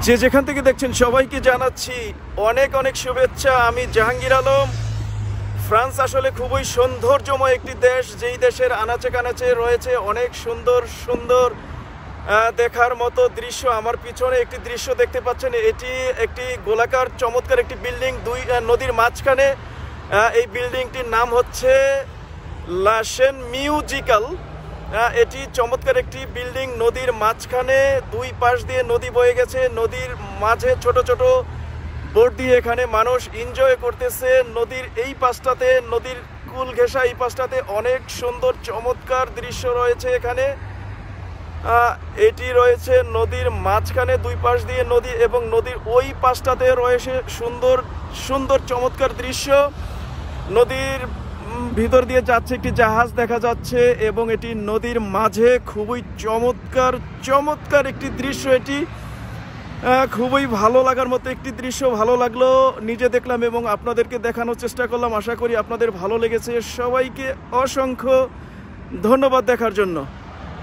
যে যেখান থেকে দেখছেন সবাইকে জানাচ্ছি অনেক অনেক শুভেচ্ছা। আমি জাহাঙ্গীর আলম। ফ্রান্স আসলে খুবই সৌন্দর্যময় একটি দেশ, যেই দেশের আনাচে কানাচে রয়েছে অনেক সুন্দর সুন্দর দেখার মতো দৃশ্য। আমার পিছনে একটি দৃশ্য দেখতে পাচ্ছেন, এটি একটি গোলাকার চমৎকার একটি বিল্ডিং, দুই নদীর মাঝখানে। এই বিল্ডিংটির নাম হচ্ছে লা সেন মিউজিক্যাল। এটি চমৎকার একটি বিল্ডিং, নদীর মাঝখানে, দুই পাশ দিয়ে নদী বয়ে গেছে, নদীর মাঝে ছোট ছোট বোট দিয়ে এখানে মানুষ এনজয় করতেছে। নদীর এই পাশটাতে, নদীর কুল ঘেঁষা এই পাশটাতে অনেক সুন্দর চমৎকার দৃশ্য রয়েছে এখানে। এটি রয়েছে নদীর মাঝখানে, দুই পাশ দিয়ে নদী, এবং নদীর ওই পাশটাতে রয়েছে সুন্দর সুন্দর চমৎকার দৃশ্য। নদীর ভিতর দিয়ে যাচ্ছে একটি জাহাজ দেখা যাচ্ছে, এবং এটি নদীর মাঝে খুবই চমৎকার চমৎকার একটি দৃশ্য। এটি খুবই ভালো লাগার মতো একটি দৃশ্য। ভালো লাগলো, নিজে দেখলাম এবং আপনাদেরকে দেখানোর চেষ্টা করলাম। আশা করি আপনাদের ভালো লেগেছে। সবাইকে অসংখ্য ধন্যবাদ দেখার জন্য।